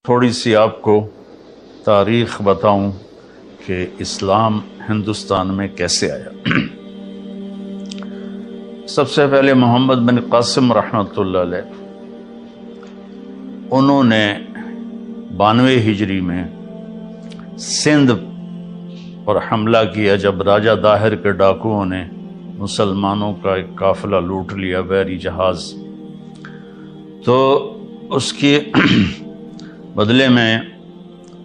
تھوڑی سی آپ کو تاریخ بتاؤں کہ اسلام ہندوستان میں کیسے آیا۔ سب سے پہلے محمد بن قاسم رحمۃ اللہ علیہ، انہوں نے 92 ہجری میں سندھ پر حملہ کیا جب راجہ داہر کے ڈاکوؤں نے مسلمانوں کا ایک قافلہ لوٹ لیا، بحری جہاز۔ تو اس کے بدلے میں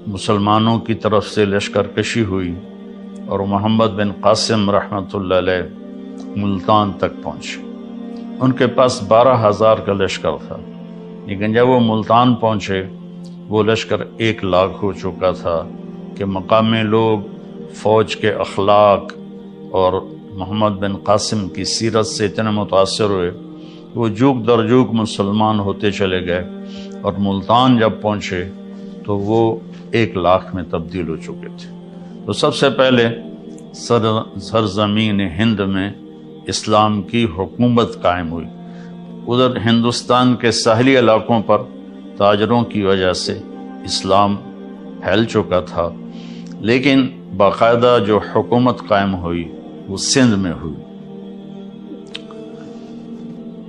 مسلمانوں کی طرف سے لشکر کشی ہوئی اور محمد بن قاسم رحمۃ اللہ علیہ ملتان تک پہنچے۔ ان کے پاس 12,000 کا لشکر تھا، لیکن جب وہ ملتان پہنچے وہ لشکر 1 لاکھ ہو چکا تھا کہ مقامی لوگ فوج کے اخلاق اور محمد بن قاسم کی سیرت سے اتنے متاثر ہوئے، وہ جوک در جوک مسلمان ہوتے چلے گئے، اور ملتان جب پہنچے تو وہ 1 لاکھ میں تبدیل ہو چکے تھے۔ تو سب سے پہلے سرزمین ہند میں اسلام کی حکومت قائم ہوئی۔ ادھر ہندوستان کے ساحلی علاقوں پر تاجروں کی وجہ سے اسلام پھیل چکا تھا، لیکن باقاعدہ جو حکومت قائم ہوئی وہ سندھ میں ہوئی۔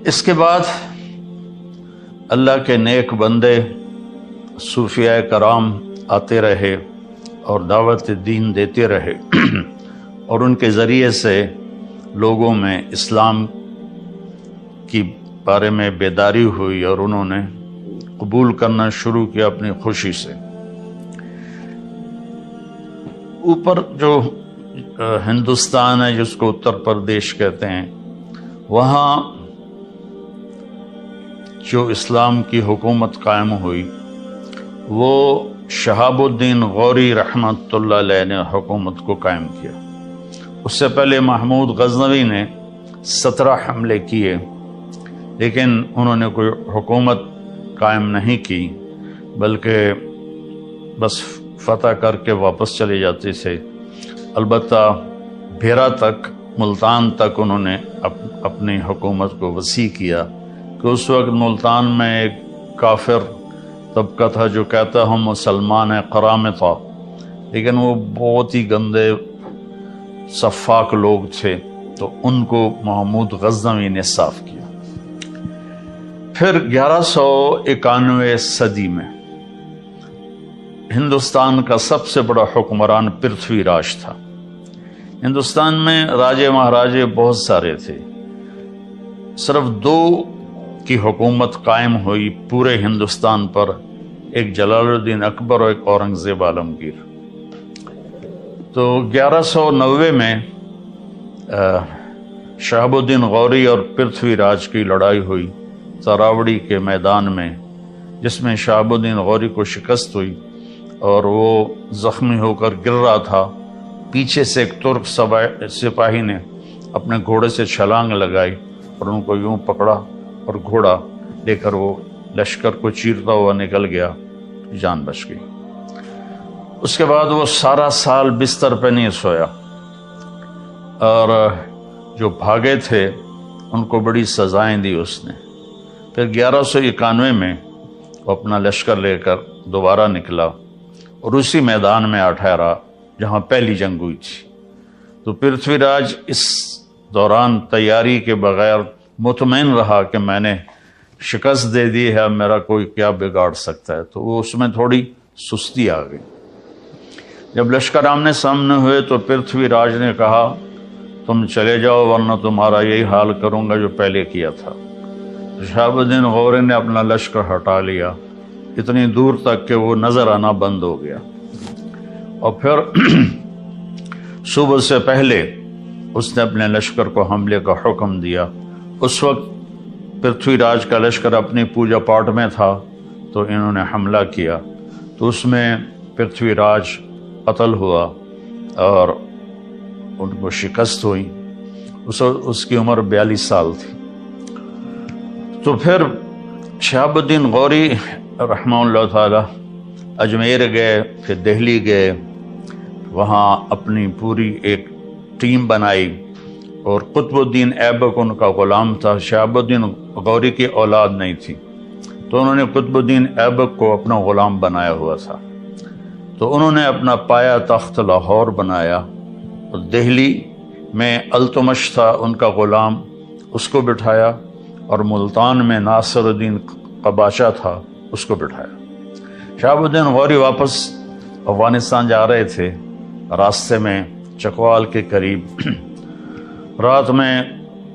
اس کے بعد اللہ کے نیک بندے صوفیاء کرام آتے رہے اور دعوت دین دیتے رہے اور ان کے ذریعے سے لوگوں میں اسلام کی بارے میں بیداری ہوئی اور انہوں نے قبول کرنا شروع کیا اپنی خوشی سے۔ اوپر جو ہندوستان ہے جس کو اتر پردیش کہتے ہیں، وہاں جو اسلام کی حکومت قائم ہوئی وہ شہاب الدین غوری رحمۃ اللہ علیہ نے حکومت کو قائم کیا۔ اس سے پہلے محمود غزنوی نے 17 حملے کیے، لیکن انہوں نے کوئی حکومت قائم نہیں کی، بلکہ بس فتح کر کے واپس چلے جاتے تھے۔ البتہ بھیرا تک، ملتان تک انہوں نے اپنی حکومت کو وسیع کیا، کہ اس وقت ملتان میں ایک کافر طبقہ تھا جو کہتا ہم مسلمان ہیں، قرامطہ، لیکن وہ بہت ہی گندے سفاک لوگ تھے، تو ان کو محمود غزنوی نے صاف کیا۔ پھر 1191 صدی میں ہندوستان کا سب سے بڑا حکمران پرتھوی راج تھا۔ ہندوستان میں راجے مہاراجے بہت سارے تھے، صرف 2 کی حکومت قائم ہوئی پورے ہندوستان پر، ایک جلال الدین اکبر اور ایک اورنگزیب عالمگیر۔ تو 1190 میں شہاب الدین غوری اور پرتھوی راج کی لڑائی ہوئی تراوڑی کے میدان میں، جس میں شہاب الدین غوری کو شکست ہوئی اور وہ زخمی ہو کر گر رہا تھا۔ پیچھے سے ایک ترک سپاہی نے اپنے گھوڑے سے چھلانگ لگائی اور ان کو یوں پکڑا اور گھوڑا لے کر وہ لشکر کو چیرتا ہوا نکل گیا، جان بچ گئی۔ اس کے بعد وہ سارا سال بستر پہ نہیں سویا، اور جو بھاگے تھے ان کو بڑی سزائیں دی اس نے۔ پھر 1191 میں وہ اپنا لشکر لے کر دوبارہ نکلا اور اسی میدان میں ٹھہرا جہاں پہلی جنگ ہوئی تھی۔ تو پرتھوی راج اس دوران تیاری کے بغیر مطمئن رہا کہ میں نے شکست دے دی ہے، میرا کوئی کیا بگاڑ سکتا ہے، تو وہ اس میں تھوڑی سستی آ گئی۔ جب لشکر آمنے سامنے ہوئے تو پرتھوی راج نے کہا تم چلے جاؤ ورنہ تمہارا یہی حال کروں گا جو پہلے کیا تھا۔ شہاب الدین غوری نے اپنا لشکر ہٹا لیا اتنی دور تک کہ وہ نظر آنا بند ہو گیا، اور پھر صبح سے پہلے اس نے اپنے لشکر کو حملے کا حکم دیا۔ اس وقت پرتھوی راج کا لشکر اپنی پوجا پاٹ میں تھا، تو انہوں نے حملہ کیا، تو اس میں پرتھوی راج قتل ہوا اور ان کو شکست ہوئی۔ اس کی عمر 42 سال تھی۔ تو پھر شہاب الدین غوری رحمہ اللہ تعالی اجمیر گئے، پھر دہلی گئے، وہاں اپنی پوری ایک ٹیم بنائی، اور قطب الدین ایبک ان کا غلام تھا۔ شہاب الدین غوری کی اولاد نہیں تھی، تو انہوں نے قطب الدین ایبک کو اپنا غلام بنایا ہوا تھا، تو انہوں نے اپنا پایا تخت لاہور بنایا، اور دہلی میں التمش تھا ان کا غلام، اس کو بٹھایا، اور ملتان میں ناصر الدین قباشہ تھا، اس کو بٹھایا۔ شہاب الدین غوری واپس افغانستان جا رہے تھے، راستے میں چکوال کے قریب رات میں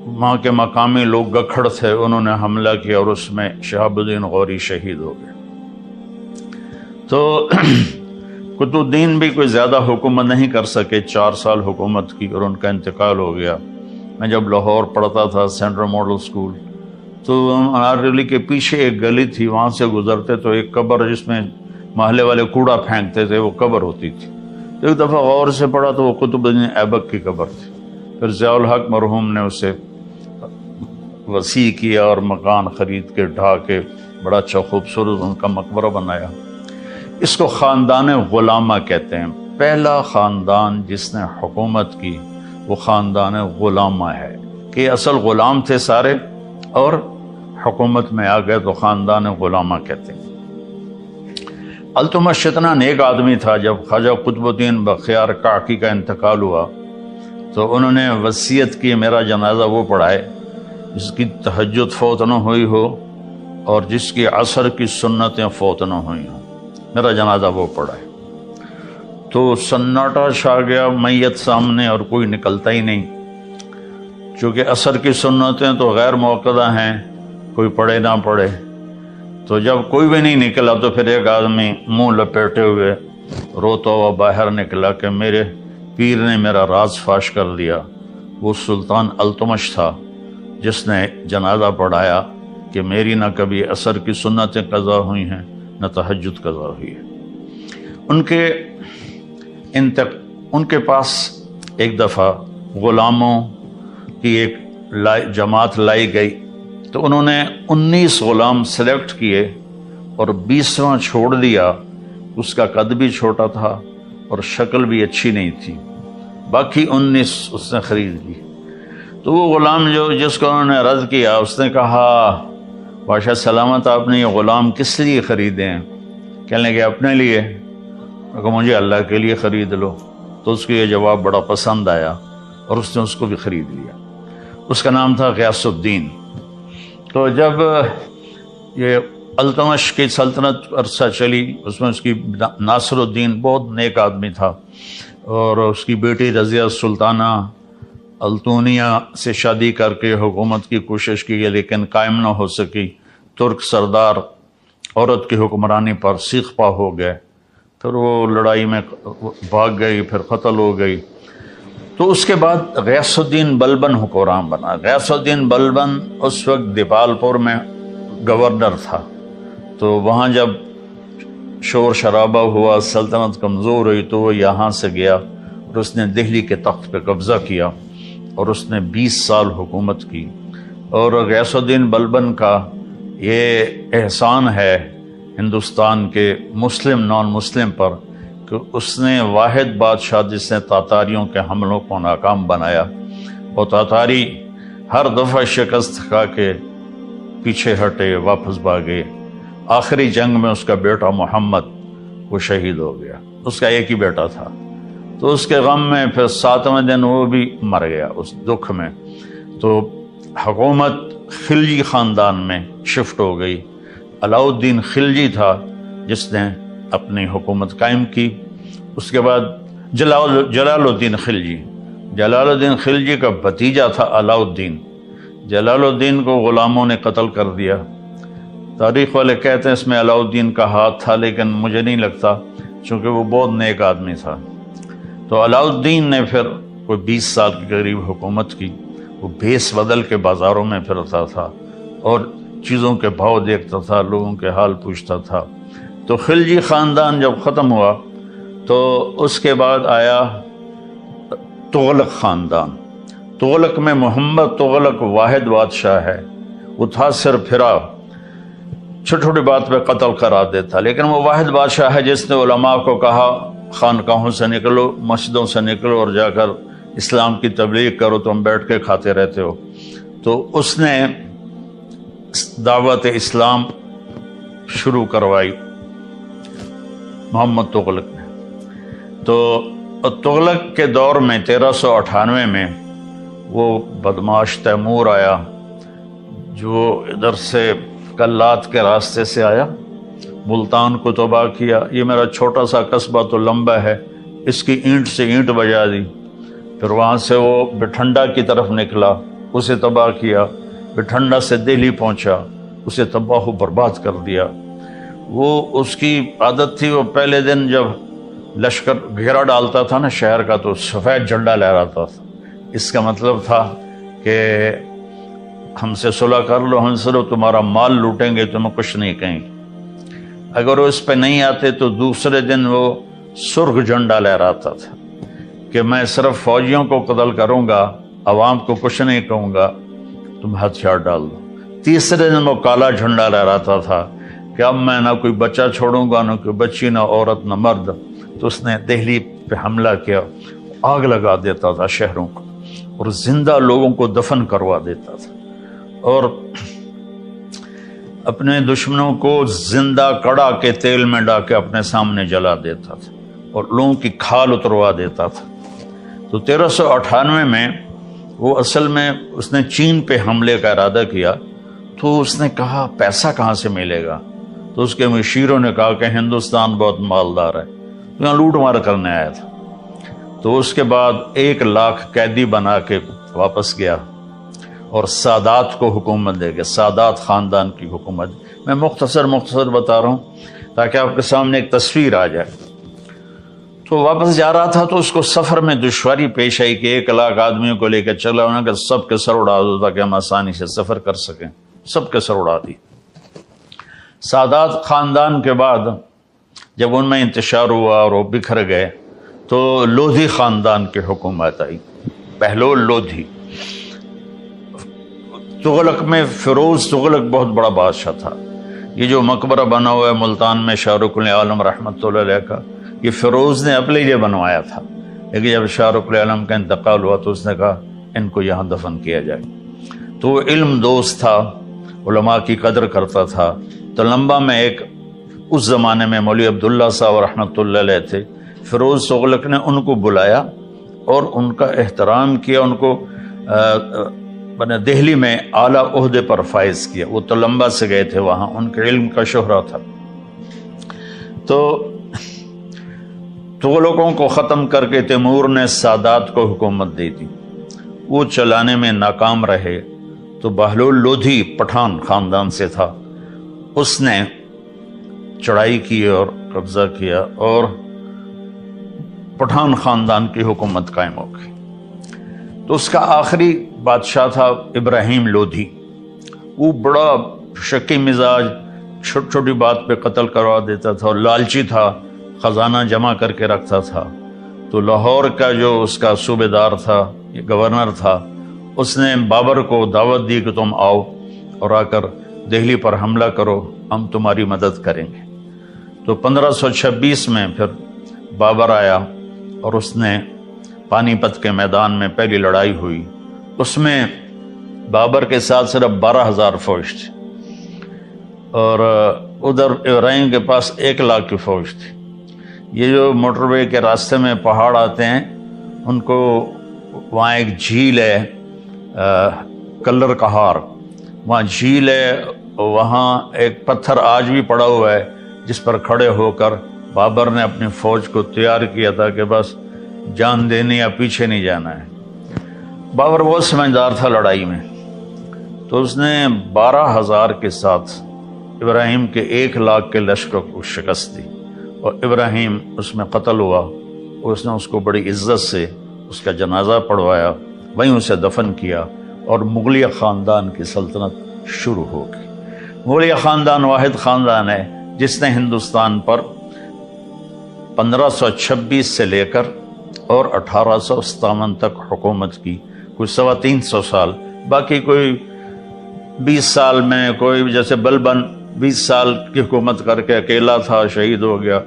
وہاں کے مقامی لوگ گکھڑ تھے، انہوں نے حملہ کیا اور اس میں شہاب الدین غوری شہید ہو گئے۔ تو قطب الدین بھی کوئی زیادہ حکومت نہیں کر سکے، 4 سال حکومت کی اور ان کا انتقال ہو گیا۔ میں جب لاہور پڑھتا تھا سینٹرل ماڈل اسکول، تو انارلی کے پیچھے ایک گلی تھی، وہاں سے گزرتے تو ایک قبر جس میں محلے والے کوڑا پھینکتے تھے، وہ قبر ہوتی تھی۔ ایک دفعہ غور سے پڑھا تو وہ قطب الدین ایبک کی قبر تھی۔ پھر ضیاء الحق مرحوم نے اسے وسیع کیا اور مکان خرید کے ڈھا کے بڑا اچھا خوبصورت ان کا مقبرہ بنایا۔ اس کو خاندان غلامہ کہتے ہیں۔ پہلا خاندان جس نے حکومت کی وہ خاندان غلامہ ہے، کہ اصل غلام تھے سارے اور حکومت میں آ گئے تو خاندان غلامہ کہتے ہیں۔ التمش اتنا نیک آدمی تھا، جب خواجہ قطب الدین بختیار کاکی کا انتقال ہوا تو انہوں نے وصیت کی میرا جنازہ وہ پڑھائے جس کی تہجد فوت نہ ہوئی ہو اور جس کی عصر کی سنتیں فوت نہ ہوئی ہوں، میرا جنازہ وہ پڑھائے۔ تو سناٹا چھا گیا، میت سامنے اور کوئی نکلتا ہی نہیں، چونکہ عصر کی سنتیں تو غیر موقدہ ہیں، کوئی پڑھے نہ پڑھے۔ تو جب کوئی بھی نہیں نکلا تو پھر ایک آدمی منہ لپیٹے ہوئے روتا ہوا باہر نکلا کہ میرے پیر نے میرا راز فاش کر دیا۔ وہ سلطان التمش تھا جس نے جنازہ پڑھایا کہ میری نہ کبھی عصر کی سنتیں قضا ہوئی ہیں نہ تہجد قضا ہوئی ہے۔ ان کے پاس ایک دفعہ غلاموں کی ایک جماعت لائی گئی، تو انہوں نے 19 غلام سلیکٹ کیے اور 20واں چھوڑ دیا۔ اس کا قد بھی چھوٹا تھا اور شکل بھی اچھی نہیں تھی، باقی 19 اس نے خرید لی۔ تو وہ غلام جس کو انہوں نے رد کیا، اس نے کہا بادشاہ سلامت آپ نے یہ غلام کس لیے خریدے ہیں؟ کہنے لگے اپنے لیے۔ کہ مجھے اللہ کے لیے خرید لو۔ تو اس کو یہ جواب بڑا پسند آیا اور اس نے اس کو بھی خرید لیا۔ اس کا نام تھا غیاث الدین۔ تو جب یہ التمش کی سلطنت عرصہ چلی، اس میں اس کی ناصر الدین بہت نیک آدمی تھا، اور اس کی بیٹی رضیہ سلطانہ التونیہ سے شادی کر کے حکومت کی کوشش کی لیکن قائم نہ ہو سکی۔ ترک سردار عورت کی حکمرانی پر سیخ پا ہو گئے، پھر وہ لڑائی میں بھاگ گئی، پھر قتل ہو گئی۔ تو اس کے بعد غیاث الدین بلبن حکمران بنا۔ غیاث الدین بلبن اس وقت دیپال پور میں گورنر تھا، تو وہاں جب شور شرابہ ہوا، سلطنت کمزور ہوئی، تو وہ یہاں سے گیا اور اس نے دہلی کے تخت پہ قبضہ کیا اور اس نے 20 سال حکومت کی۔ اور غیاث الدین بلبن کا یہ احسان ہے ہندوستان کے مسلم نان مسلم پر کہ اس نے واحد بادشاہ جس نے تاتاریوں کے حملوں کو ناکام بنایا، اور تاتاری ہر دفعہ شکست کھا کے پیچھے ہٹے، واپس بھاگے۔ آخری جنگ میں اس کا بیٹا محمد وہ شہید ہو گیا، اس کا ایک ہی بیٹا تھا۔ تو اس کے غم میں پھر 7ویں دن وہ بھی مر گیا اس دکھ میں۔ تو حکومت خلجی خاندان میں شفٹ ہو گئی۔ علاؤ الدین خلجی تھا جس نے اپنی حکومت قائم کی۔ اس کے بعد جلال الدین خلجی، جلال الدین خلجی کا بھتیجا تھا علاؤ الدین۔ جلال الدین کو غلاموں نے قتل کر دیا۔ تاریخ والے کہتے ہیں اس میں علاؤ الدین کا ہاتھ تھا، لیکن مجھے نہیں لگتا چونکہ وہ بہت نیک آدمی تھا۔ تو علاؤ الدین نے پھر کوئی 20 سال کے قریب حکومت کی۔ وہ بھیس بدل کے بازاروں میں پھرتا تھا اور چیزوں کے بھاؤ دیکھتا تھا، لوگوں کے حال پوچھتا تھا۔ تو خلجی خاندان جب ختم ہوا تو اس کے بعد آیا تغلق خاندان۔ تغلق میں محمد تغلق واحد بادشاہ ہے۔ وہ تھا سر پھرا، چھوٹی چھوٹی بات پہ قتل کرا دیتا، لیکن وہ واحد بادشاہ ہے جس نے علماء کو کہا خانقاہوں سے نکلو، مسجدوں سے نکلو اور جا کر اسلام کی تبلیغ کرو، تم بیٹھ کے کھاتے رہتے ہو۔ تو اس نے دعوت اسلام شروع کروائی محمد تغلق نے۔ تو تغلق کے دور میں 1398 میں وہ بدماش تیمور آیا جو ادھر سے کلات کے راستے سے آیا، ملتان کو تباہ کیا۔ یہ میرا چھوٹا سا قصبہ تو لمبا ہے، اس کی اینٹ سے اینٹ بجا دی۔ پھر وہاں سے وہ بٹھنڈا کی طرف نکلا، اسے تباہ کیا۔ بٹھنڈا سے دہلی پہنچا، اسے تباہ و برباد کر دیا۔ وہ اس کی عادت تھی، وہ پہلے دن جب لشکر گھیرا ڈالتا تھا نا شہر کا تو سفید جھنڈا لہراتا تھا۔ اس کا مطلب تھا کہ ہم سے صلح کر لو، ہم سے تمہارا مال لوٹیں گے، تمہیں کچھ نہیں کہیں گے۔ اگر وہ اس پہ نہیں آتے تو دوسرے دن وہ سرخ جھنڈا لہراتا تھا کہ میں صرف فوجیوں کو قتل کروں گا، عوام کو کچھ نہیں کہوں گا، تم ہتھیار ڈال دو۔ تیسرے دن وہ کالا جھنڈا لہراتا تھا کہ اب میں نہ کوئی بچہ چھوڑوں گا، نہ کوئی بچی، نہ عورت، نہ مرد۔ تو اس نے دہلی پہ حملہ کیا، آگ لگا دیتا تھا شہروں کو، اور زندہ لوگوں کو دفن کروا دیتا تھا، اور اپنے دشمنوں کو زندہ کڑا کے تیل میں ڈال کے اپنے سامنے جلا دیتا تھا، اور لوگوں کی کھال اتروا دیتا تھا۔ تو 1398 میں وہ اصل میں اس نے چین پہ حملے کا ارادہ کیا۔ تو اس نے کہا پیسہ کہاں سے ملے گا؟ تو اس کے مشیروں نے کہا کہ ہندوستان بہت مالدار ہے، تو یہاں لوٹ مار کرنے آیا تھا۔ تو اس کے بعد 1,00,000 قیدی بنا کے واپس گیا اور سادات کو حکومت دے گیا، سادات خاندان کی حکومت۔ میں مختصر بتا رہا ہوں تاکہ آپ کے سامنے ایک تصویر آ جائے۔ تو واپس جا رہا تھا تو اس کو سفر میں دشواری پیش آئی کہ 1,00,000 آدمیوں کو لے کے چلا ہونا کہ سب کے سر اڑا دو تاکہ ہم آسانی سے سفر کر سکیں۔ سب کے سر اڑا دی۔ سادات خاندان کے بعد جب ان میں انتشار ہوا اور وہ بکھر گئے تو لودھی خاندان کی حکومت آئی، بہلول لودھی۔ تغلق میں فیروز تغلق بہت بڑا بادشاہ تھا۔ یہ جو مقبرہ بنا ہوا ہے ملتان میں شاہ رخ العالم رحمۃ اللہ علیہ کا، یہ فیروز نے اپنے لیے بنوایا تھا، لیکن جب شاہ رخ العالم کا انتقال ہوا تو اس نے کہا ان کو یہاں دفن کیا جائے۔ تو وہ علم دوست تھا، علماء کی قدر کرتا تھا۔ تو لمبا میں ایک اس زمانے میں مولوی عبداللہ صاحب رحمۃ اللہ علیہ تھے، فیروز تغلق نے ان کو بلایا اور ان کا احترام کیا، ان کو دہلی میں اعلیٰ عہدے پر فائز کیا۔ وہ تو لمبا سے گئے تھے وہاں، ان کے علم کا شہرہ تھا۔ تو تغلقوں کو ختم کر کے تیمور نے سادات کو حکومت دے دی، وہ چلانے میں ناکام رہے۔ تو بہلول لودھی پٹھان خاندان سے تھا، اس نے چڑھائی کی اور قبضہ کیا اور پٹھان خاندان کی حکومت قائم ہو گئی۔ تو اس کا آخری بادشاہ تھا ابراہیم لودھی۔ وہ بڑا شکی مزاج، چھوٹی چھوٹی بات پہ قتل کروا دیتا تھا اور لالچی تھا، خزانہ جمع کر کے رکھتا تھا۔ تو لاہور کا جو اس کا صوبے دار تھا، گورنر تھا، اس نے بابر کو دعوت دی کہ تم آؤ اور آ کر دہلی پر حملہ کرو، ہم تمہاری مدد کریں گے۔ تو 1526 میں پھر بابر آیا اور اس نے پانی پت کے میدان میں پہلی لڑائی ہوئی۔ اس میں بابر کے ساتھ صرف 12,000 فوج تھی اور ادھر ابراہیم کے پاس 1,00,000 کی فوج تھی۔ یہ جو موٹر وے کے راستے میں پہاڑ آتے ہیں ان کو، وہاں ایک جھیل ہے کلر کہار، وہاں جھیل ہے، وہاں ایک پتھر آج بھی پڑا ہوا ہے جس پر کھڑے ہو کر بابر نے اپنی فوج کو تیار کیا تھا کہ بس جان دینی یا پیچھے نہیں جانا ہے۔ بابر بہت سمجھدار تھا لڑائی میں، تو اس نے 12,000 کے ساتھ ابراہیم کے 1,00,000 کے لشکر کو شکست دی اور ابراہیم اس میں قتل ہوا۔ اور اس نے اس کو بڑی عزت سے اس کا جنازہ پڑھوایا، وہیں اسے دفن کیا اور مغلیہ خاندان کی سلطنت شروع ہو گئی۔ مغلیہ خاندان واحد خاندان ہے جس نے ہندوستان پر 1526 سے لے کر اور 1857 تک حکومت کی، کوئی 325 سال۔ باقی کوئی 20 سال میں، کوئی جیسے بلبن 20 سال کی حکومت کر کے اکیلا تھا، شہید ہو گیا،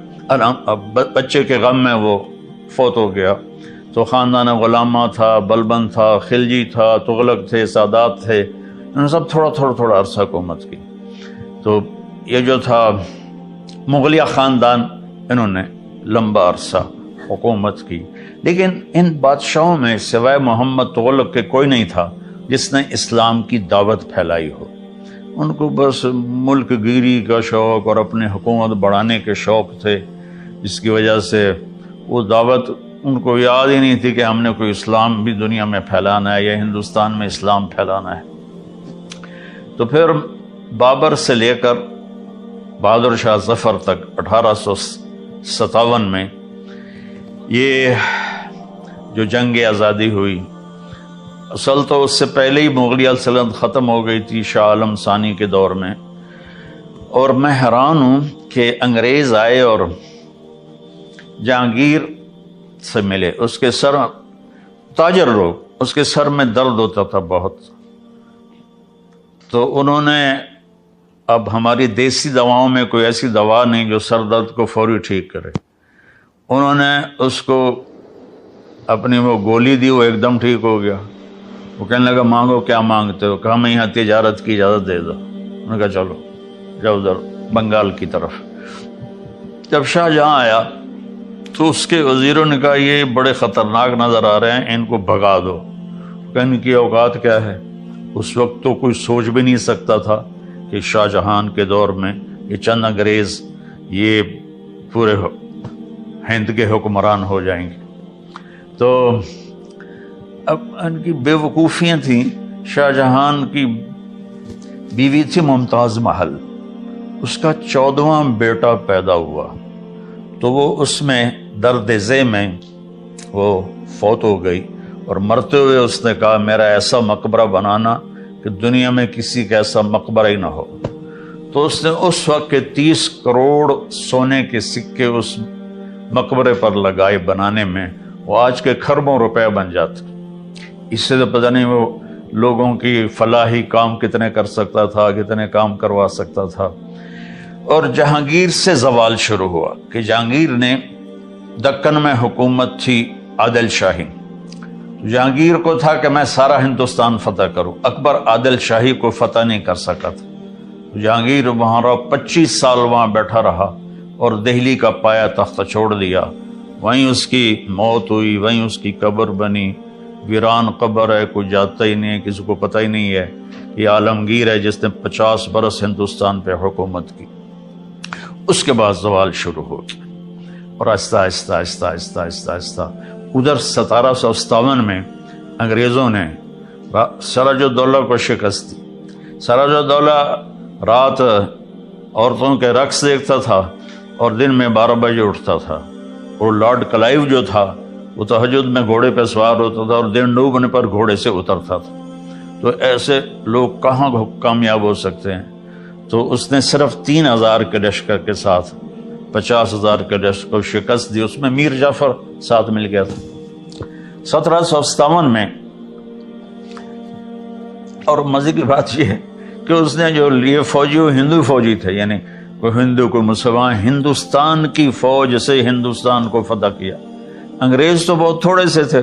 بچے کے غم میں وہ فوت ہو گیا۔ تو خاندان غلامہ تھا، بلبن تھا، خلجی تھا، تغلق تھے، سادات تھے، انہوں نے سب تھوڑا عرصہ حکومت کی۔ تو یہ جو تھا مغلیہ خاندان، انہوں نے لمبا عرصہ حکومت کی، لیکن ان بادشاہوں میں سوائے محمد تغلق کے کوئی نہیں تھا جس نے اسلام کی دعوت پھیلائی ہو۔ ان کو بس ملک گیری کا شوق اور اپنے حکومت بڑھانے کے شوق تھے، جس کی وجہ سے وہ دعوت ان کو یاد ہی نہیں تھی کہ ہم نے کوئی اسلام بھی دنیا میں پھیلانا ہے یا ہندوستان میں اسلام پھیلانا ہے۔ تو پھر بابر سے لے کر بہادر شاہ ظفر تک 1857 میں یہ جو جنگ آزادی ہوئی، اصل تو اس سے پہلے ہی مغلیہ سلطنت ختم ہو گئی تھی شاہ عالم ثانی کے دور میں، اور میں حیران ہوں کہ انگریز آئے اور جہانگیر سے ملے، اس کے سر تاجر لوگ، اس کے سر میں درد ہوتا تھا بہت، تو انہوں نے، اب ہماری دیسی دواؤں میں کوئی ایسی دوا نہیں جو سر درد کو فوری ٹھیک کرے، انہوں نے اس کو اپنی وہ گولی دی، وہ ایک دم ٹھیک ہو گیا۔ وہ کہنے لگا مانگو کیا مانگتے ہو؟ کہا ہمیں یہاں تجارت کی اجازت دے دو۔ انہوں نے کہا چلو جاؤ ادھر بنگال کی طرف۔ جب شاہ جہاں آیا تو اس کے وزیروں نے کہا یہ بڑے خطرناک نظر آ رہے ہیں، ان کو بھگا دو۔ ان کی اوقات کیا ہے؟ اس وقت تو کوئی سوچ بھی نہیں سکتا تھا کہ شاہ جہان کے دور میں یہ چند انگریز یہ پورے ہند کے حکمران ہو جائیں گے۔ تو اب ان کی بے وقوفیاں تھیں۔ شاہ جہان کی بیوی تھی ممتاز محل، اس کا 14واں بیٹا پیدا ہوا تو وہ اس میں درد ذہ میں وہ فوت ہو گئی، اور مرتے ہوئے اس نے کہا میرا ایسا مقبرہ بنانا کہ دنیا میں کسی کا ایسا مقبرہ ہی نہ ہو۔ تو اس نے اس وقت کے 30 کروڑ سونے کے سکے اس مقبرے پر لگائے بنانے میں، وہ آج کے کھربوں روپے بن جاتے۔ اس سے تو پتہ نہیں وہ لوگوں کی فلاحی کام کتنے کر سکتا تھا، کتنے کام کروا سکتا تھا۔ اور جہانگیر سے زوال شروع ہوا کہ جہانگیر نے دکن میں حکومت تھی عادل شاہی، جہانگیر کو تھا کہ میں سارا ہندوستان فتح کروں، اکبر عادل شاہی کو فتح نہیں کر سکا تھا۔ جہانگیر وہاں 25 سال وہاں بیٹھا رہا اور دہلی کا پایا تختہ چھوڑ دیا، وہیں اس کی موت ہوئی، وہیں اس کی قبر بنی، ویران قبر ہے، کوئی جاتا ہی نہیں ہے، کسی کو پتہ ہی نہیں ہے یہ عالمگیر ہے جس نے 50 برس ہندوستان پہ حکومت کی۔ اس کے بعد زوال شروع ہو گیا، اور آہستہ آہستہ آہستہ آہستہ آہستہ آہستہ ادھر 1757 میں انگریزوں نے سراج الدولہ کو شکست دی۔ سراج الدولہ رات عورتوں کے رقص دیکھتا تھا اور دن میں 12 بجے اٹھتا تھا، اور لارڈ کلائیو جو تھا وہ تہجد میں گھوڑے پہ سوار ہوتا تھا اور دن ڈوبنے پر گھوڑے سے اترتا تھا۔ تو ایسے لوگ کہاں کامیاب ہو سکتے ہیں؟ تو اس نے صرف 3000 کے لشکر کے ساتھ 50,000 کے لشکر کو شکست دی، اس میں میر جعفر ساتھ مل گیا تھا 1757 میں۔ اور مزے کی بات یہ ہے کہ اس نے جو لیے فوجی وہ ہندو فوجی تھے، یعنی کوئی ہندو کوئی مسلمان، ہندوستان کی فوج سے ہندوستان کو فتح کیا۔ انگریز تو بہت تھوڑے سے تھے،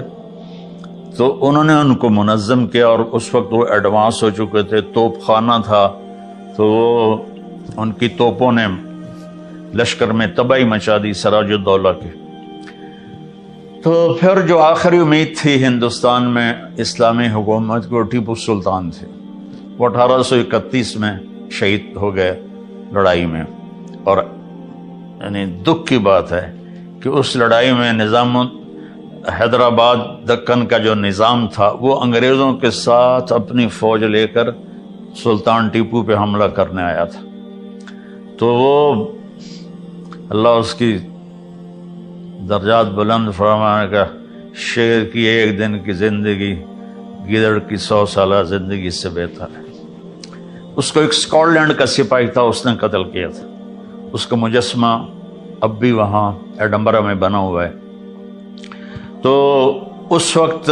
تو انہوں نے ان کو منظم کیا، اور اس وقت وہ ایڈوانس ہو چکے تھے، توپ خانہ تھا، تو وہ ان کی توپوں نے لشکر میں تباہی مچا دی سراج الدولہ کی۔ تو پھر جو آخری امید تھی ہندوستان میں اسلامی حکومت کو، ٹیپو سلطان تھے، وہ 1831 میں شہید ہو گئے لڑائی میں۔ اور یعنی دکھ کی بات ہے کہ اس لڑائی میں نظام حیدرآباد دکن کا جو نظام تھا وہ انگریزوں کے ساتھ اپنی فوج لے کر سلطان ٹیپو پہ حملہ کرنے آیا تھا۔ تو وہ اللہ اس کی درجات بلند فرمانے کا، شیر کی ایک دن کی زندگی گیدڑ کی 100 سالہ زندگی سے بہتر ہے۔ اس کو ایک اسکاٹ لینڈ کا سپاہی تھا، اس نے قتل کیا تھا، اس کا مجسمہ اب بھی وہاں ایڈنبرا میں بنا ہوا ہے۔ تو اس وقت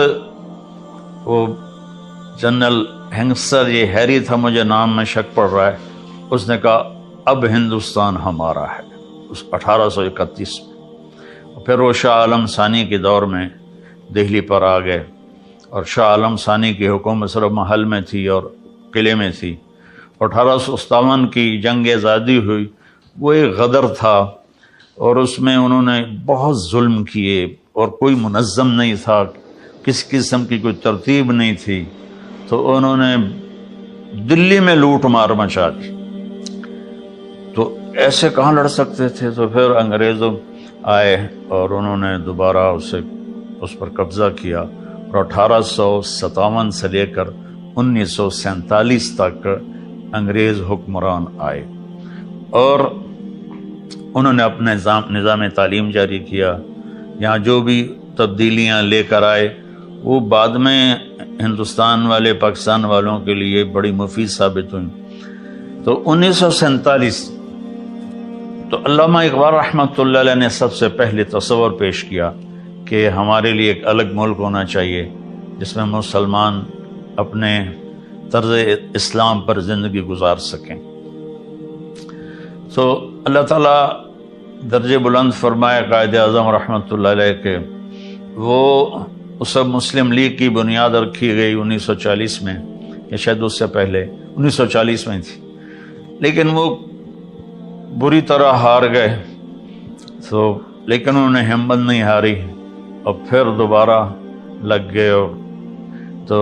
وہ جنرل ہنگسر، یہ ہیری تھا، مجھے نام میں شک پڑ رہا ہے، اس نے کہا اب ہندوستان ہمارا ہے، اس 1831 میں۔ پھر وہ شاہ عالم ثانی کے دور میں دہلی پر آ گئے، اور شاہ عالم ثانی کی حکومت صرف محل میں تھی اور قلعے میں تھی، 1857 کی جنگ آزادی ہوئی، وہ ایک غدر تھا اور اس میں انہوں نے بہت ظلم کیے اور کوئی منظم نہیں تھا، کسی قسم کی کوئی ترتیب نہیں تھی، تو انہوں نے دلی میں لوٹ مار مچا دی۔ تو ایسے کہاں لڑ سکتے تھے؟ تو پھر انگریزوں آئے اور انہوں نے دوبارہ اس پر قبضہ کیا، اور 1857 سے لے کر 1947 تک انگریز حکمران آئے اور انہوں نے اپنے نظام تعلیم جاری کیا۔ یہاں جو بھی تبدیلیاں لے کر آئے وہ بعد میں ہندوستان والے، پاکستان والوں کے لیے بڑی مفید ثابت ہوئی۔ تو 1947 تو علامہ اقبال رحمۃ اللہ علیہ نے سب سے پہلے تصور پیش کیا کہ ہمارے لیے ایک الگ ملک ہونا چاہیے جس میں مسلمان اپنے طرز اسلام پر زندگی گزار سکیں۔ تو اللہ تعالیٰ درجے بلند فرمائے قائد اعظم رحمۃ اللہ علیہ کے، وہ اس مسلم لیگ کی بنیاد رکھی گئی 1940 میں، یا شاید اس سے پہلے 1940 میں تھی، لیکن وہ بری طرح ہار گئے۔ تو لیکن انہوں نے ہمت نہیں ہاری اور پھر دوبارہ لگ گئے۔ اور تو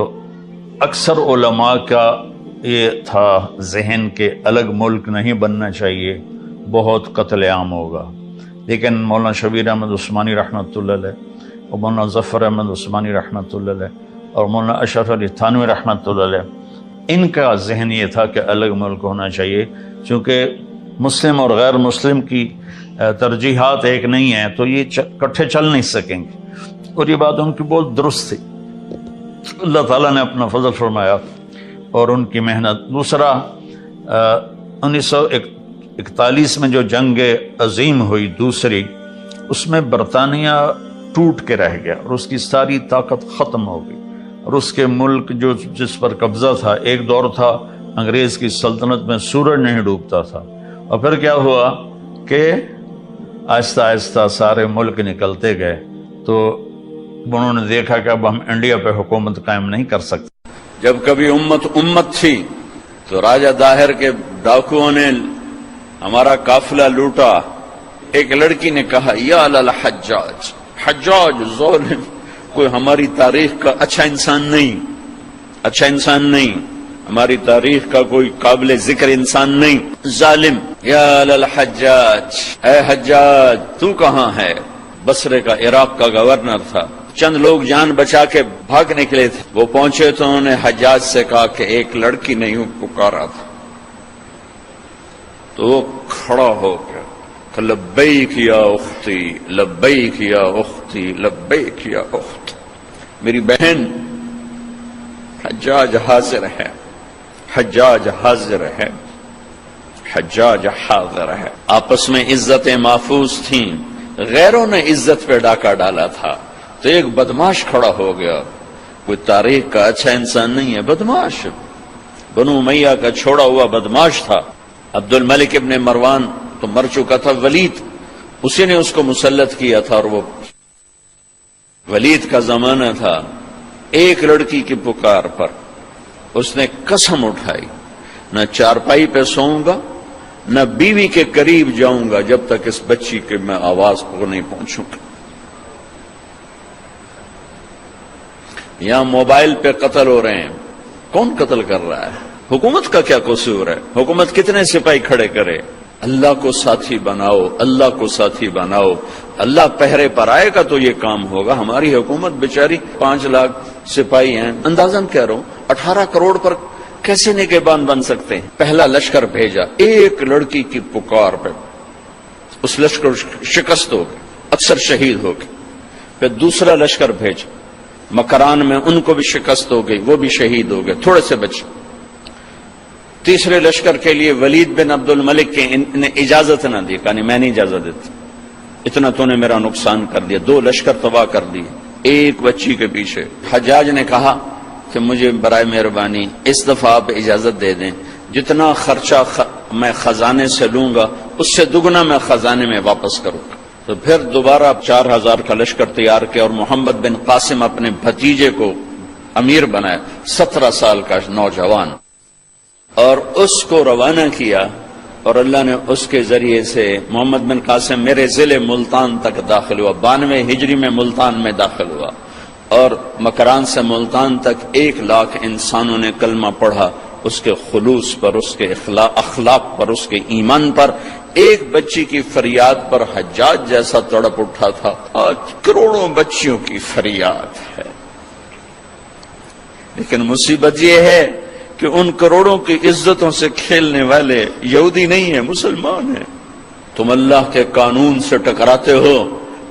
اکثر علماء کا یہ تھا ذہن کہ الگ ملک نہیں بننا چاہیے، بہت قتل عام ہوگا، لیکن مولانا شبیر احمد عثمانی رحمۃ اللہ علیہ اور مولانا ظفر احمد عثمانی رحمۃ اللہ علیہ اور مولانا اشرف علی تھانوی رحمۃ اللہ علیہ، ان کا ذہن یہ تھا کہ الگ ملک ہونا چاہیے، چونکہ مسلم اور غیر مسلم کی ترجیحات ایک نہیں ہیں تو یہ اکٹھے چل نہیں سکیں گے، اور یہ بات ان کی بہت درست تھی۔ اللہ تعالیٰ نے اپنا فضل فرمایا اور ان کی محنت۔ دوسرا 1941 میں جو جنگ عظیم ہوئی دوسری، اس میں برطانیہ ٹوٹ کے رہ گیا اور اس کی ساری طاقت ختم ہو گئی، اور اس کے ملک جس پر قبضہ تھا، ایک دور تھا انگریز کی سلطنت میں سورج نہیں ڈوبتا تھا، اور پھر کیا ہوا کہ آہستہ آہستہ سارے ملک نکلتے گئے، تو انہوں نے دیکھا کہ اب ہم انڈیا پہ حکومت قائم نہیں کر سکتے۔ جب کبھی امت تھی تو راجہ داہر کے ڈاکوؤں نے ہمارا قافلہ لوٹا، ایک لڑکی نے کہا یا للحجاج، حجاج ظالم، کوئی ہماری تاریخ کا اچھا انسان نہیں، ہماری تاریخ کا کوئی قابل ذکر انسان نہیں، ظالم، یا للحجاج، اے حجاج تو کہاں ہے؟ بصرے کا، عراق کا گورنر تھا، چند لوگ جان بچا کے بھاگ نکلے تھے، وہ پہنچے تو انہوں نے حجاج سے کہا کہ ایک لڑکی نے یوں پکارا تھا، تو وہ کھڑا ہو گیا کہ لبیک یا اختی، لبیک یا اختی، لبیک یا اخت، میری بہن حجاج حاضر ہے، حجاج حاضر ہے، حجاج حاضر ہے۔ آپس میں عزتیں محفوظ تھیں، غیروں نے عزت پہ ڈاکہ ڈالا تھا، تو ایک بدماش کھڑا ہو گیا، کوئی تاریخ کا اچھا انسان نہیں ہے، بدماش، بنو امیہ کا چھوڑا ہوا بدماش تھا۔ عبد الملک ابن مروان تو مر چکا تھا، ولید اسی نے اس کو مسلط کیا تھا، اور وہ ولید کا زمانہ تھا۔ ایک لڑکی کی پکار پر اس نے قسم اٹھائی، نہ چارپائی پہ سوؤں گا، نہ بیوی کے قریب جاؤں گا جب تک اس بچی کے میں آواز کو نہیں پہنچوں گا۔ یہاں موبائل پہ قتل ہو رہے ہیں، کون قتل کر رہا ہے؟ حکومت کا کیا قصور ہے؟ حکومت کتنے سپاہی کھڑے کرے؟ اللہ کو ساتھی بناؤ، اللہ کو ساتھی بناؤ، اللہ پہرے پر آئے گا تو یہ کام ہوگا۔ ہماری حکومت بیچاری 5 لاکھ سپاہی ہیں، اندازاً کہہ رہا ہوں 18 کروڑ پر کیسے نگہبان بن سکتے ہیں؟ پہلا لشکر بھیجا، ایک لڑکی کی پکار پہ اس لشکر شکست ہو گئے، اکثر شہید ہو گئے۔ پھر دوسرا لشکر بھیجا، مکران میں ان کو بھی شکست ہو گئی، وہ بھی شہید ہو گئے، تھوڑے سے بچے۔ تیسرے لشکر کے لیے ولید بن عبد الملک کے نے اجازت نہ دی، کہا نہیں میں نہیں اجازت دیتا، اتنا تو نے میرا نقصان کر دیا، 2 لشکر تباہ کر دیے ایک بچی کے پیچھے۔ حجاج نے کہا کہ مجھے برائے مہربانی اس دفعہ آپ اجازت دے دیں، جتنا خرچہ میں خزانے سے لوں گا اس سے دگنا میں خزانے میں واپس کروں گا۔ تو پھر دوبارہ 4000 کا لشکر تیار کیا اور محمد بن قاسم اپنے بھتیجے کو امیر بنایا، 17 سال کا نوجوان۔ اور اس کو روانہ کیا، اور اللہ نے اس کے ذریعے سے محمد بن قاسم میرے ضلع ملتان تک داخل ہوا، 92 ہجری میں ملتان میں داخل ہوا، اور مکران سے ملتان تک 1 لاکھ انسانوں نے کلمہ پڑھا، اس کے خلوص پر، اس کے اخلاق پر، اس کے ایمان پر۔ ایک بچی کی فریاد پر حجاج جیسا تڑپ اٹھا تھا، آج کروڑوں بچیوں کی فریاد ہے۔ لیکن مصیبت یہ ہے کہ ان کروڑوں کی عزتوں سے کھیلنے والے یہودی نہیں ہیں، مسلمان ہیں۔ تم اللہ کے قانون سے ٹکراتے ہو،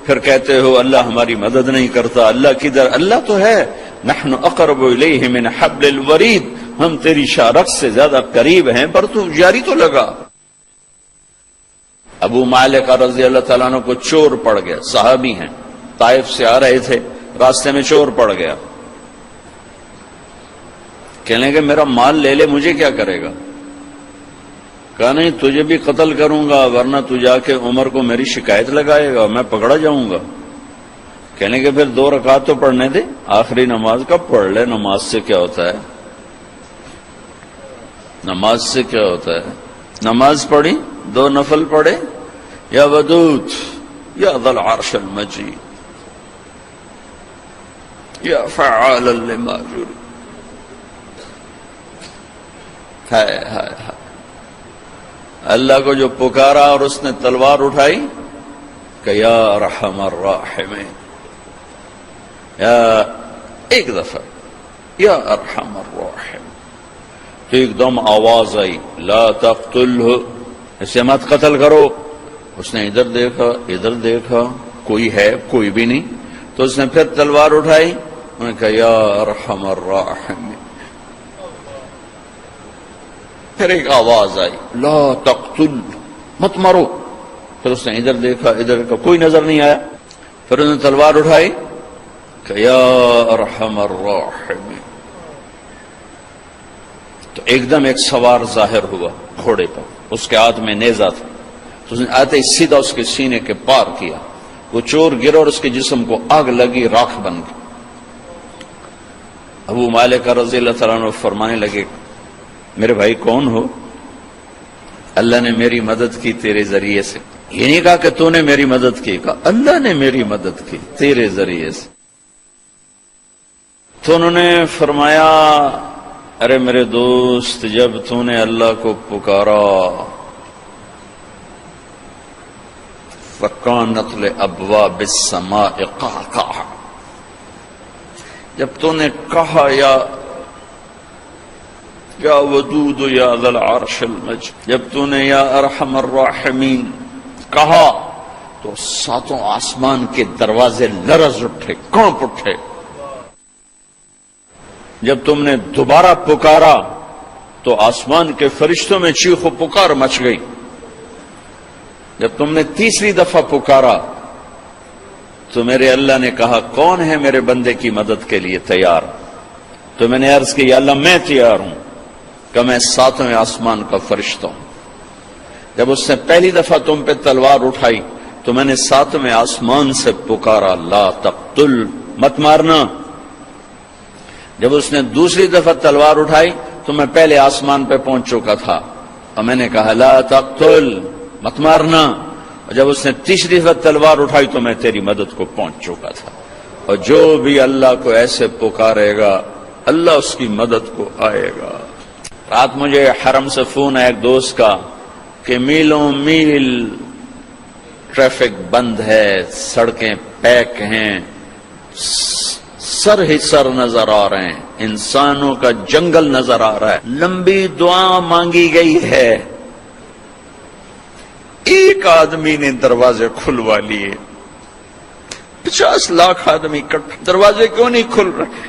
پھر کہتے ہو اللہ ہماری مدد نہیں کرتا، اللہ کدھر؟ اللہ تو ہے، نحن اقرب الیہ من حبل الورید، ہم تیری شارخ سے زیادہ قریب ہیں، پر تو جاری تو لگا۔ ابو مالک رضی اللہ تعالیٰ عنہ کو چور پڑ گیا، صحابی ہیں، طائف سے آ رہے تھے، راستے میں چور پڑ گیا، کہنے لگے میرا مال لے لے، مجھے کیا کرے گا؟ کہا نہیں تجھے بھی قتل کروں گا، ورنہ تو جا کے عمر کو میری شکایت لگائے گا، میں پکڑا جاؤں گا۔ کہنے کے پھر 2 رکعت تو پڑھنے دے، آخری نماز کا پڑھ لے، نماز سے کیا ہوتا ہے؟ نماز سے کیا ہوتا ہے؟ نماز پڑھی، 2 نفل پڑھے، یا ودود یا ذا العرش المجید یا فعالا لما یرید۔ ہائے ہائے ہائے، اللہ کو جو پکارا اور اس نے تلوار اٹھائی کہ یا ارحم الراحمین، یا ایک دفعہ یا ارحم الراحمین، تو ایک دم آواز آئی لا تقتلہ، اسے مت قتل کرو۔ اس نے ادھر دیکھا، کوئی ہے؟ کوئی بھی نہیں۔ تو اس نے پھر تلوار اٹھائی، انہوں نے کہا یا ارحم الراحمین، پھر ایک آواز آئی لا تقتل، مت مارو۔ پھر اس نے ادھر دیکھا، کوئی نظر نہیں آیا، پھر انہوں نے تلوار اٹھائی کہ یا ارحم الراحمین۔ تو ایک دم ایک سوار ظاہر ہوا گھوڑے پر، اس کے ہاتھ میں نیزہ تھا، تو اس نے آتے ہی سیدھا اس کے سینے کے پار کیا، وہ چور گرا اور اس کے جسم کو آگ لگی، راکھ بن گئی۔ ابو مالک رضی اللہ تعالیٰ عنہ فرمانے لگے میرے بھائی کون ہو؟ اللہ نے میری مدد کی تیرے ذریعے سے۔ یہ نہیں کہا کہ تو نے میری مدد کی، کہا اللہ نے میری مدد کی تیرے ذریعے سے۔ تو انہوں نے فرمایا ارے میرے دوست، جب تو نے اللہ کو پکارا فَكَانَتْ لِأَبْوَابِ السَّمَاءِ قَعْقَعًا، جب تو نے کہا یا ودود یا ذا العرش المجید، جب تو نے یا ارحم الراحمین کہا تو 7 آسمان کے دروازے لرز اٹھے، کانپ اٹھے۔ جب تم نے دوبارہ پکارا تو آسمان کے فرشتوں میں چیخ و پکار مچ گئی۔ جب تم نے تیسری دفعہ پکارا تو میرے اللہ نے کہا کون ہے میرے بندے کی مدد کے لیے تیار؟ تو میں نے عرض کی یا اللہ میں تیار ہوں، کہ میں 7ویں آسمان کا فرشتہ ہوں۔ جب اس نے پہلی دفعہ تم پہ تلوار اٹھائی تو میں نے 7ویں آسمان سے پکارا لا تقتل، مت مارنا۔ جب اس نے دوسری دفعہ تلوار اٹھائی تو میں پہلے آسمان پہ پہنچ چکا تھا اور میں نے کہا لا تقتل، مت مارنا۔ اور جب اس نے تیسری دفعہ تلوار اٹھائی تو میں تیری مدد کو پہنچ چکا تھا۔ اور جو بھی اللہ کو ایسے پکارے گا اللہ اس کی مدد کو آئے گا۔ رات مجھے حرم سے فون ہے ایک دوست کا کہ میلوں میل ٹریفک بند ہے، سڑکیں پیک ہیں، سر ہی سر نظر آ رہے ہیں، انسانوں کا جنگل نظر آ رہا ہے، لمبی دعا مانگی گئی ہے، ایک آدمی نے دروازے کھلوا لیے، 50 لاکھ آدمی اکٹھے، دروازے کیوں نہیں کھل رہے؟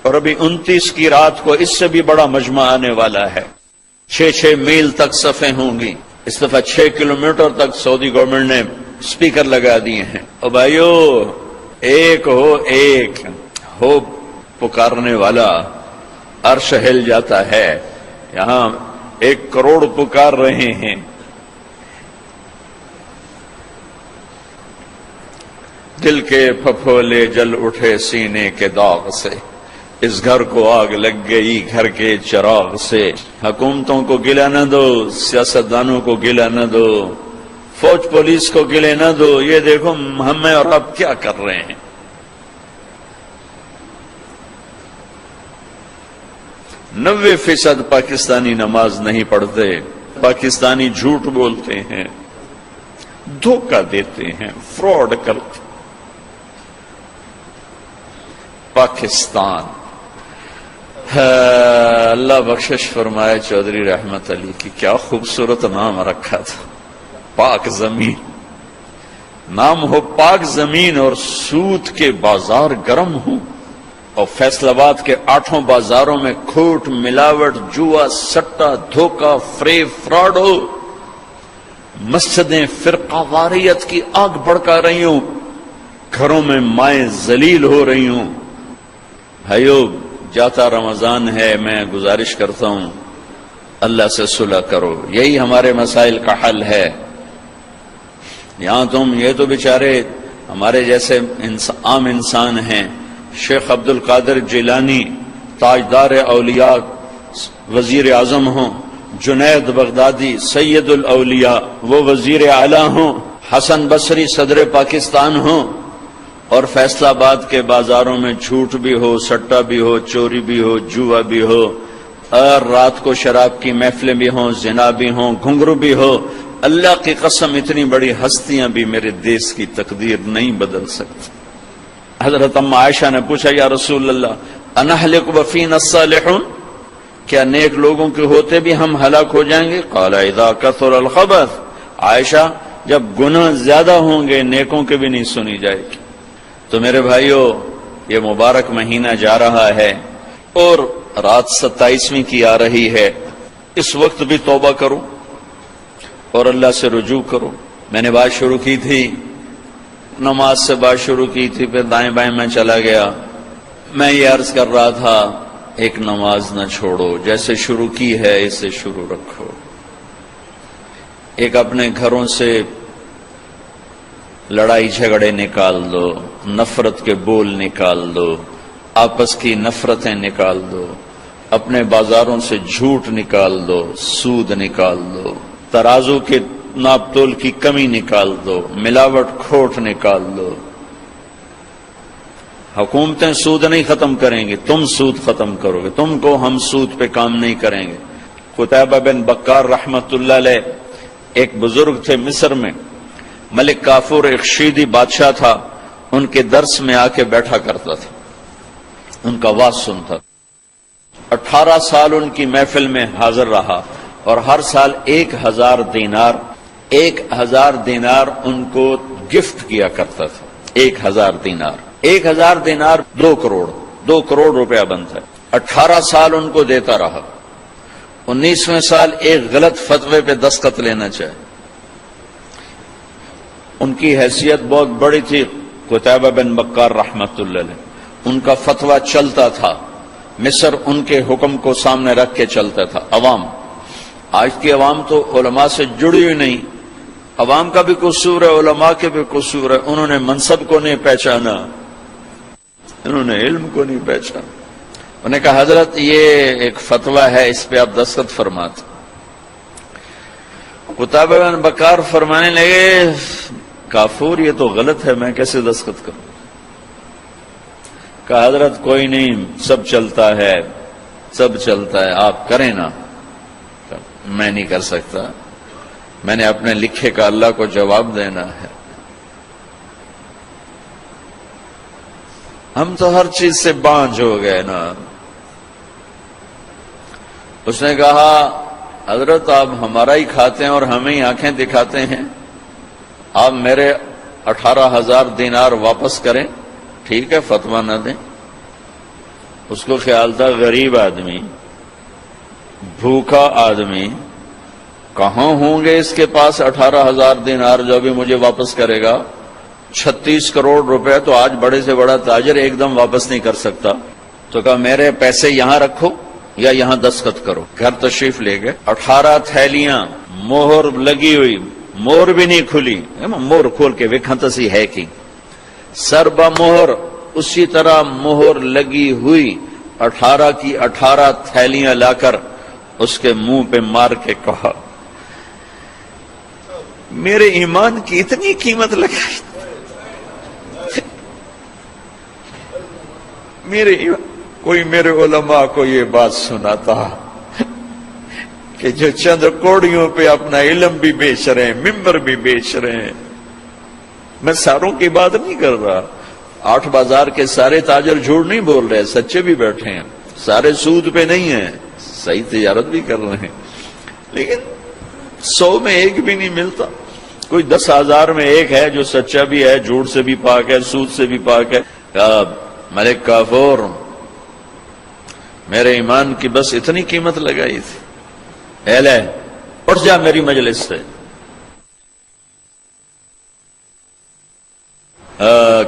اور ابھی 29 کی رات کو اس سے بھی بڑا مجمع آنے والا ہے، 6 میل تک صفیں ہوں گی، اس دفعہ 6 کلومیٹر تک سعودی گورنمنٹ نے سپیکر لگا دیے ہیں۔ اور بھائیو ایک ہو پکارنے والا، عرش ہل جاتا ہے، یہاں 1 کروڑ پکار رہے ہیں۔ دل کے پھپھولے جل اٹھے سینے کے داغ سے، اس گھر کو آگ لگ گئی گھر کے چراغ سے. حکومتوں کو گلہ نہ دو، سیاستدانوں کو گلہ نہ دو، فوج پولیس کو گلے نہ دو. یہ دیکھو ہمیں اور اب کیا کر رہے ہیں. 90% پاکستانی نماز نہیں پڑھتے، پاکستانی جھوٹ بولتے ہیں، دھوکہ دیتے ہیں، فراڈ کرتے. پاکستان اللہ بخشش فرمائے چودھری رحمت علی کی، کیا خوبصورت نام رکھا تھا، پاک زمین. نام ہو پاک زمین اور سود کے بازار گرم ہوں، اور فیصل آباد کے 8 بازاروں میں کھوٹ، ملاوٹ، جوا، سٹا، دھوکہ، فریب، فراڈ ہو. مسجدیں فرقہ واریت کی آگ بھڑکا رہی ہوں، گھروں میں مائیں ذلیل ہو رہی ہوں. بھائیو، جاتا رمضان ہے، میں گزارش کرتا ہوں اللہ سے صلح کرو، یہی ہمارے مسائل کا حل ہے. یہاں تم یہ تو بیچارے ہمارے جیسے عام انسان ہیں. شیخ عبد القادر جیلانی تاجدار اولیاء وزیر اعظم ہوں، جنید بغدادی سید الاولیاء وہ وزیر اعلیٰ ہوں، حسن بصری صدر پاکستان ہوں، اور فیصل آباد کے بازاروں میں جھوٹ بھی ہو، سٹا بھی ہو، چوری بھی ہو، جوا بھی ہو، اور رات کو شراب کی محفلیں بھی ہوں، زنا بھی ہوں، گھنگرو بھی ہو. اللہ کی قسم اتنی بڑی ہستیاں بھی میرے دیش کی تقدیر نہیں بدل سکتی. حضرت ام عائشہ نے پوچھا، یا رسول اللہ انہلک وفینا الصالحون، کیا نیک لوگوں کے ہوتے بھی ہم ہلاک ہو جائیں گے؟ قال اذا کثر الخبث، عائشہ جب گناہ زیادہ ہوں گے نیکوں کے بھی نہیں سنی جائے گی. تو میرے بھائیو، یہ مبارک مہینہ جا رہا ہے اور رات 27ویں کی آ رہی ہے. اس وقت بھی توبہ کرو اور اللہ سے رجوع کرو. میں نے بات شروع کی تھی، نماز سے بات شروع کی تھی، پھر دائیں بائیں میں چلا گیا. میں یہ عرض کر رہا تھا، ایک نماز نہ چھوڑو، جیسے شروع کی ہے اسے شروع رکھو. ایک اپنے گھروں سے لڑائی جھگڑے نکال دو، نفرت کے بول نکال دو، آپس کی نفرتیں نکال دو، اپنے بازاروں سے جھوٹ نکال دو، سود نکال دو، ترازو کے ناپ تول کی کمی نکال دو، ملاوٹ کھوٹ نکال دو. حکومتیں سود نہیں ختم کریں گی، تم سود ختم کرو گے. تم کو ہم سود پہ کام نہیں کریں گے. قتیبہ بن بکار رحمت اللہ علیہ ایک بزرگ تھے مصر میں، ملک کافور ایک شیدی بادشاہ تھا، ان کے درس میں آ کے بیٹھا کرتا تھا، ان کا واز سنتا تھا. 18 سال ان کی محفل میں حاضر رہا اور ہر سال 1000 دینار ان کو گفٹ کیا کرتا تھا. 1000 دینار، 1000 دینار 2 کروڑ روپیہ بنتا ہے. 18 سال ان کو دیتا رہا. 19ویں سال ایک غلط فتوے پہ دستخط لینا چاہے. ان کی حیثیت بہت بڑی تھی قتیبہ بن بکار رحمت اللہ علیہ. ان کا فتویٰ چلتا تھا، مصر ان کے حکم کو سامنے رکھ کے چلتا تھا. عوام، آج کی عوام تو علماء سے جڑی ہوئی نہیں. عوام کا بھی قصور ہے، علماء کے بھی قصور ہے. انہوں نے منصب کو نہیں پہچانا، انہوں نے علم کو نہیں پہچانا. انہوں نے کہا حضرت یہ ایک فتویٰ ہے، اس پہ آپ دستخط فرماتے. قتیبہ بن بکار فرمانے لگے، کافور یہ تو غلط ہے، میں کیسے دستخط کروں؟ کہا حضرت کوئی نہیں، سب چلتا ہے، آپ کریں نا. میں نہیں کر سکتا، میں نے اپنے لکھے کا اللہ کو جواب دینا ہے. ہم تو ہر چیز سے بانجھ ہو گئے نا. اس نے کہا حضرت آپ ہمارا ہی کھاتے ہیں اور ہمیں ہی آنکھیں دکھاتے ہیں، آپ میرے 18,000 دینار واپس کریں. ٹھیک ہے، فتویٰ نہ دیں. اس کو خیال تھا غریب آدمی، بھوکا آدمی، کہاں ہوں گے اس کے پاس 18,000 دینار جو بھی مجھے واپس کرے گا. 36 کروڑ روپے تو آج بڑے سے بڑا تاجر ایک دم واپس نہیں کر سکتا. تو کہا میرے پیسے یہاں رکھو یا یہاں دستخط کرو. گھر تشریف لے گئے. 18 تھیلیاں مہر لگی ہوئی، مہر بھی نہیں کھلی. مہر کھول کے وکھنتسی ہے کی سر با مہر، اسی طرح مہر لگی ہوئی 18 کی 18 تھیلیاں لا کر اس کے منہ پہ مار کے کہا میرے ایمان کی اتنی قیمت لگائی کوئی میرے علماء کو یہ بات سناتا کہ جو چند کوڑیوں پہ اپنا علم بھی بیچ رہے ہیں، ممبر بھی بیچ رہے ہیں. میں ساروں کی بات نہیں کر رہا، 8 بازار کے سارے تاجر جھوٹ نہیں بول رہے، سچے بھی بیٹھے ہیں، سارے سود پہ نہیں ہیں، صحیح تجارت بھی کر رہے ہیں، لیکن 100 میں ایک بھی نہیں ملتا. کوئی 10,000 میں ایک ہے جو سچا بھی ہے، جھوٹ سے بھی پاک ہے، سود سے بھی پاک ہے. ملک کافور میرے ایمان کی بس اتنی قیمت لگائی تھی. اے لے اٹھ جا میری مجلس سے.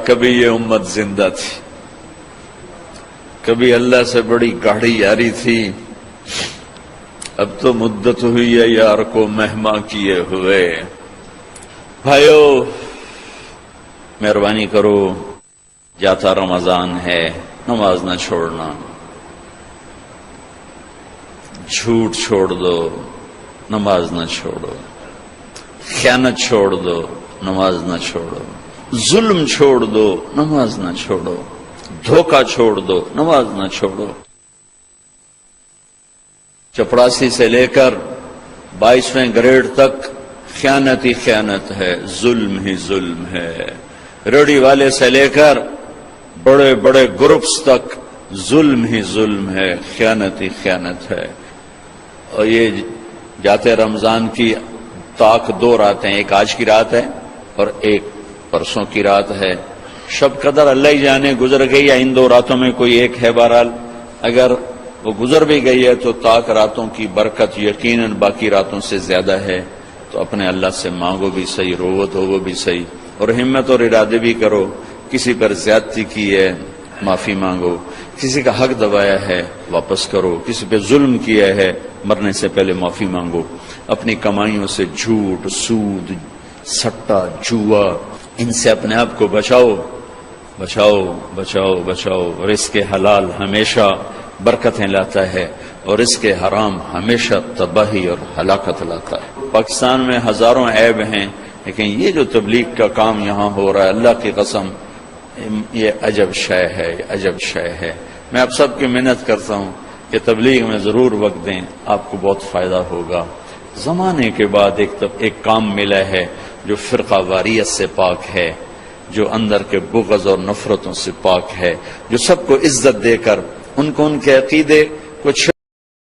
کبھی یہ امت زندہ تھی، کبھی اللہ سے بڑی گاڑھی یاری تھی، اب تو مدت ہوئی ہے یار کو مہماں کیے ہوئے. بھائیو مہربانی کرو، جاتا رمضان ہے، نماز نہ چھوڑنا، جھوٹ چھوڑ دو، نماز نہ چھوڑو، خیانت چھوڑ دو، نماز نہ چھوڑو، ظلم چھوڑ دو، نماز نہ چھوڑو، دھوکہ چھوڑ دو، نماز نہ چھوڑو. چپڑاسی سے لے کر 22ویں گریڈ تک خیانت ہی خیانت ہے، ظلم ہی ظلم ہے. ریڈی والے سے لے کر بڑے بڑے گروپس تک ظلم ہی ظلم ہے، خیانت ہی خیانت ہے. اور یہ جاتے رمضان کی طاق 2 راتیں، ایک آج کی رات ہے اور ایک پرسوں کی رات ہے. شب قدر اللہ ہی جانے گزر گئی یا ان 2 راتوں میں کوئی ایک ہے. بہرحال اگر وہ گزر بھی گئی ہے تو طاق راتوں کی برکت یقیناً باقی راتوں سے زیادہ ہے. تو اپنے اللہ سے مانگو بھی صحیح، روت ہو وہ بھی صحیح، اور ہمت اور ارادے بھی کرو. کسی پر زیادتی کی ہے معافی مانگو، کسی کا حق دبایا ہے واپس کرو، کسی پہ ظلم کیا ہے مرنے سے پہلے معافی مانگو. اپنی کمائیوں سے جھوٹ، سود، سٹا، جوا، ان سے اپنے آپ کو بچاؤ بچاؤ بچاؤ بچاؤ. رزق حلال ہمیشہ برکتیں لاتا ہے اور رزق حرام ہمیشہ تباہی اور ہلاکت لاتا ہے. پاکستان میں ہزاروں عیب ہیں، لیکن یہ جو تبلیغ کا کام یہاں ہو رہا ہے، اللہ کی قسم یہ عجب شے ہے، یہ عجب شے ہے. میں آپ سب کی محنت کرتا ہوں کہ تبلیغ میں ضرور وقت دیں، آپ کو بہت فائدہ ہوگا. زمانے کے بعد ایک کام ملا ہے جو فرقہ واریت سے پاک ہے، جو اندر کے بغض اور نفرتوں سے پاک ہے، جو سب کو عزت دے کر ان کو ان کے عقیدے کو